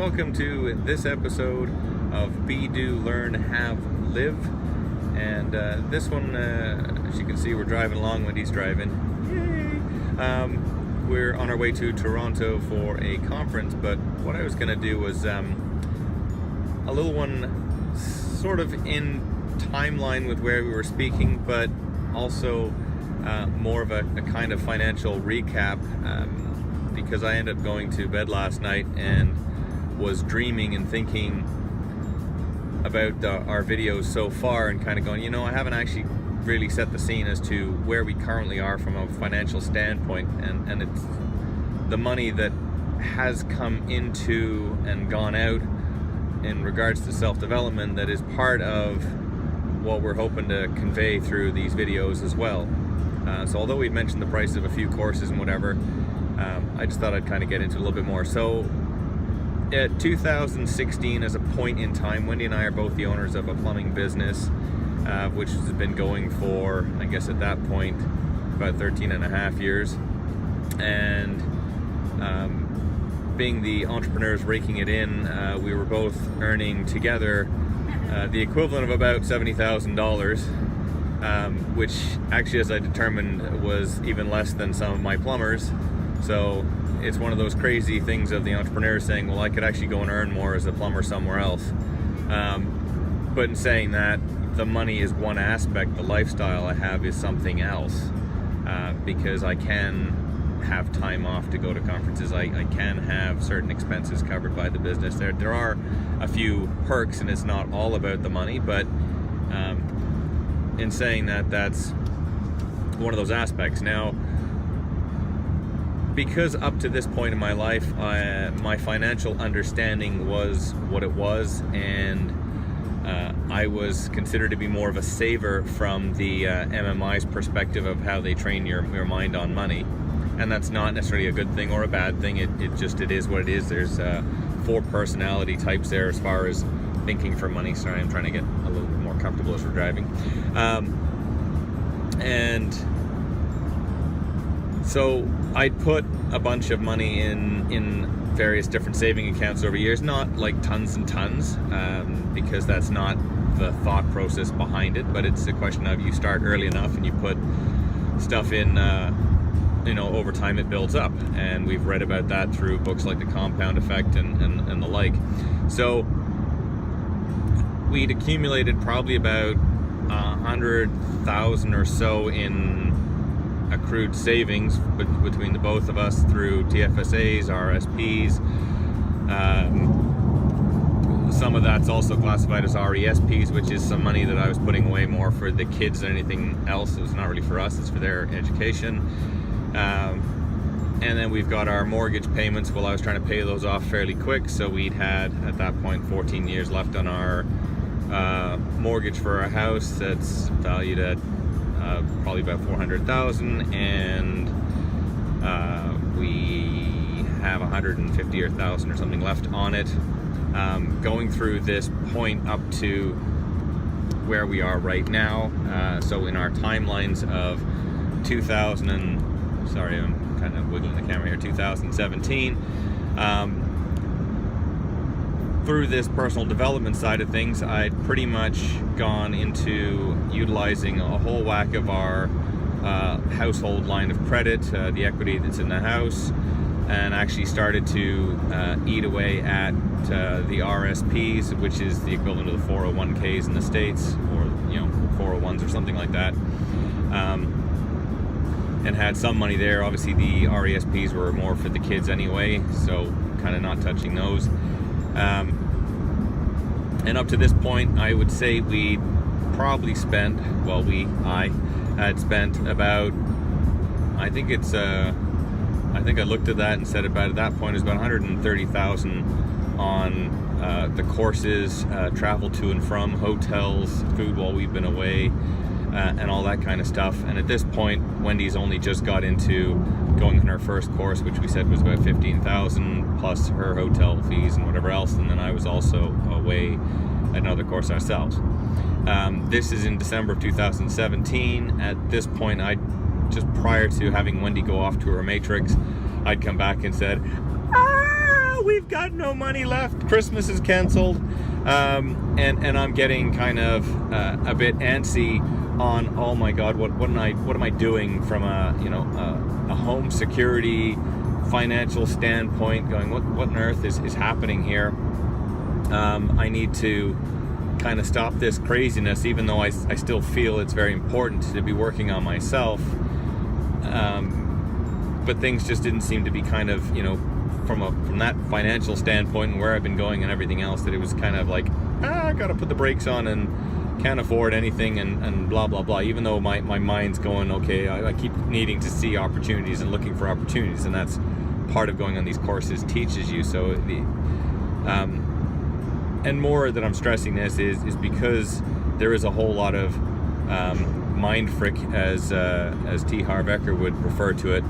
welcome to this episode of Be, Do, Learn, Have, Live. And this one, as you can see, we're driving along when he's driving. Yay! We're on our way to Toronto for a conference, but what I was going to do was a little one sort of in timeline with where we were speaking, but also more of a kind of financial recap, because I ended up going to bed last night and was dreaming and thinking about our videos so far and kind of going, I haven't actually really set the scene as to where we currently are from a financial standpoint, and it's the money that has come into and gone out in regards to self-development that is part of what we're hoping to convey through these videos as well. So although we've mentioned the price of a few courses and whatever, I just thought I'd kind of get into a little bit more. So at 2016 as a point in time, Wendy and I are both the owners of a plumbing business, which has been going for, I guess at that point, about 13 and a half years. And being the entrepreneurs raking it in, we were both earning together the equivalent of about $70,000, which actually, as I determined, was even less than some of my plumbers. So it's one of those crazy things of the entrepreneur saying, well, I could actually go and earn more as a plumber somewhere else. But in saying that, the money is one aspect. The lifestyle I have is something else, because I can have time off to go to conferences. I can have certain expenses covered by the business. There are a few perks, and it's not all about the money, but in saying that, that's one of those aspects. Now, because up to this point in my life, my financial understanding was what it was, and I was considered to be more of a saver from the MMI's perspective of how they train your mind on money. And that's not necessarily a good thing or a bad thing. It is what it is. There's 4 personality types there as far as thinking for money. Sorry, I'm trying to get a little bit more comfortable as we're driving. And so I'd put a bunch of money in various different saving accounts over years, not like tons and tons, because that's not the thought process behind it, but it's a question of you start early enough and you put stuff in, over time it builds up. And we've read about that through books like The Compound Effect and the like. So we'd accumulated probably about 100,000 or so in accrued savings between the both of us through TFSAs, RSPs. Some of that's also classified as RESPs, which is some money that I was putting away more for the kids than anything else. It's not really for us, it's for their education. And then we've got our mortgage payments. Well, I was trying to pay those off fairly quick, so we'd had at that point 14 years left on our mortgage for our house that's valued at probably about $400,000, and we have 150 or 1,000 or something left on it. Going through this point up to where we are right now, so in our timelines of 2017, through this personal development side of things, I'd pretty much gone into utilizing a whole whack of our household line of credit, the equity that's in the house, and actually started to eat away at the RSPs, which is the equivalent of the 401ks in the States, or 401s or something like that, and had some money there. Obviously the RESPs were more for the kids anyway, so kind of not touching those. And up to this point, I would say we probably spent, I had spent about, I think I looked at that and said about at that point it was about 130,000 on the courses, travel to and from, hotels, food while we've been away, and all that kind of stuff. And at this point, Wendy's only just got into going on her first course, which we said was about 15,000 plus her hotel fees and whatever else. And then I was also away at another course ourselves. This is in December of 2017. At this point, just prior to having Wendy go off to her matrix, I'd come back and said, oh, we've got no money left. Christmas is canceled. And I'm getting kind of a bit antsy on, oh my God, what am I doing from a home security financial standpoint, going, what on earth is happening here? I need to kind of stop this craziness, even though I still feel it's very important to be working on myself. But things just didn't seem to be kind of, from that financial standpoint and where I've been going and everything else, that it was kind of like, I gotta put the brakes on and can't afford anything and blah blah blah, even though my mind's going, okay, I keep needing to see opportunities and looking for opportunities, and that's part of going on these courses, teaches you. So and more that I'm stressing this is because there is a whole lot of mind frick, as T. Harv Eker would refer to it,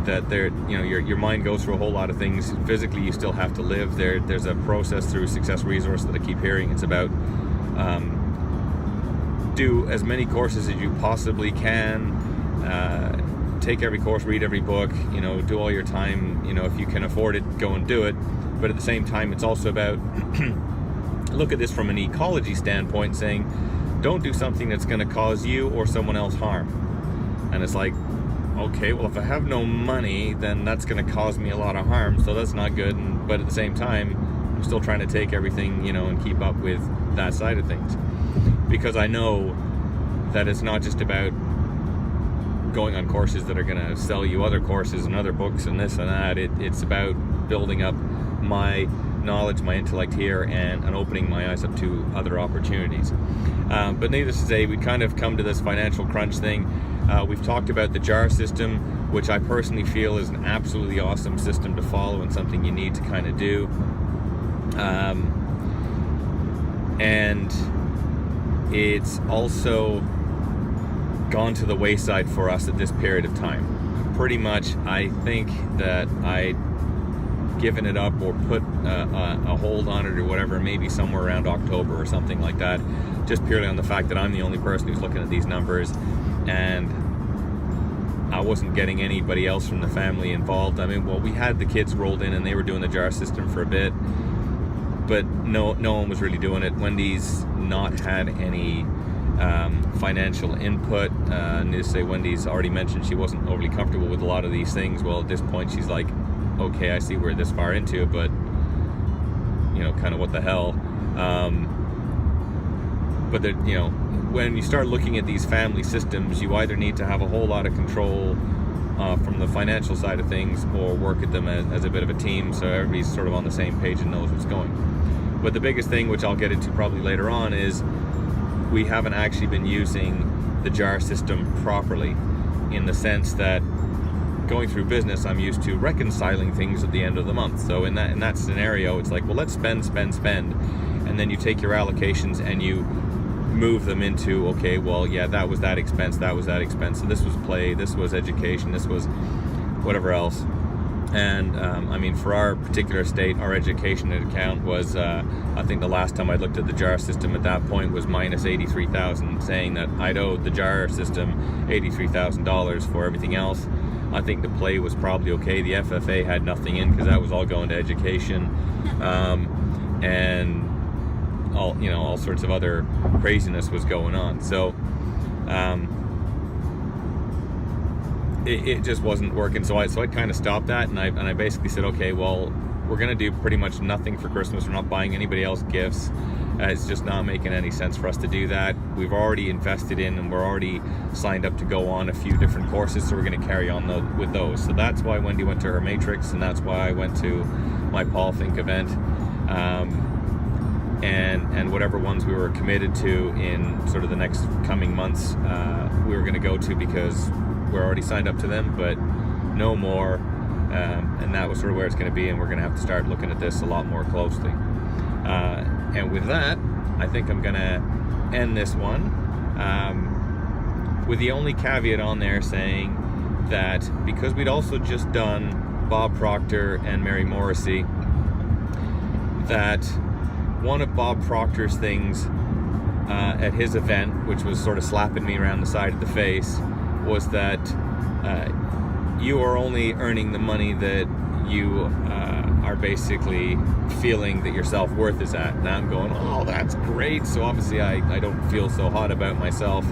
that your mind goes through a whole lot of things. Physically, you still have to live. There's a process through Success Resource that I keep hearing. It's about do as many courses as you possibly can. Take every course, read every book. Do all your time. If you can afford it, go and do it. But at the same time, it's also about look at this from an ecology standpoint, saying don't do something that's going to cause you or someone else harm. And it's like, okay, well, if I have no money, then that's going to cause me a lot of harm, so that's not good. But at the same time, I'm still trying to take everything, and keep up with that side of things, because I know that it's not just about going on courses that are going to sell you other courses and other books and this and that. It's about building up my knowledge, my intellect here, and opening my eyes up to other opportunities. But needless to say, we kind of come to this financial crunch thing. We've talked about the JAR system, which I personally feel is an absolutely awesome system to follow and something you need to kind of do. And it's also gone to the wayside for us at this period of time. Pretty much, I think that I'd given it up or put a hold on it or whatever, maybe somewhere around October or something like that, just purely on the fact that I'm the only person who's looking at these numbers, and I wasn't getting anybody else from the family involved. I mean, well, we had the kids rolled in and they were doing the JAR system for a bit, but no one was really doing it. Wendy's not had any financial input. Needless to say, Wendy's already mentioned she wasn't overly comfortable with a lot of these things. Well, at this point, she's like, okay, I see we're this far into it, but kind of what the hell. But when you start looking at these family systems, you either need to have a whole lot of control from the financial side of things, or work at them as a bit of a team, so everybody's sort of on the same page and knows what's going. But the biggest thing, which I'll get into probably later on, is we haven't actually been using the JAR system properly, in the sense that going through business, I'm used to reconciling things at the end of the month. So in that scenario, it's like, well, let's spend, and then you take your allocations and you move them into, okay, well, yeah, that was that expense, so this was play, this was education, this was whatever else. And I mean, for our particular state, our education account was, I think the last time I looked at the JAR system at that point was minus $83,000, saying that I'd owed the JAR system $83,000 for everything else. I think the play was probably okay. The FFA had nothing in because that was all going to education, and all sorts of other craziness was going on. So it just wasn't working. So I kind of stopped that, and I basically said, okay, well, we're gonna do pretty much nothing for Christmas. We're not buying anybody else gifts. It's just not making any sense for us to do that. We've already invested in, and we're already signed up to go on a few different courses, so we're going to carry on with those. So that's why Wendy went to her Matrix, and that's why I went to my Paul Fink event, and whatever ones we were committed to in sort of the next coming months, we were going to go to, because we're already signed up to them, but no more. And that was sort of where it's going to be, and we're going to have to start looking at this a lot more closely. And with that, I think I'm going to end this one with the only caveat on there saying that because we'd also just done Bob Proctor and Mary Morrissey, that one of Bob Proctor's things at his event, which was sort of slapping me around the side of the face, was that you are only earning the money that you are are basically feeling that your self-worth is at. And I'm going, oh, that's great. So obviously I don't feel so hot about myself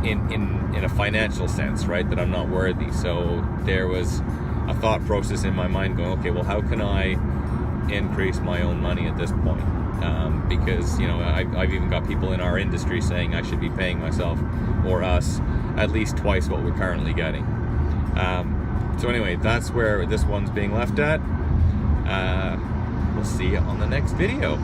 in a financial sense, right? That I'm not worthy. So there was a thought process in my mind going, okay, well, how can I increase my own money at this point? Because, you know, I've even got people in our industry saying I should be paying myself or us at least twice what we're currently getting. So anyway, that's where this one's being left at. We'll see you on the next video.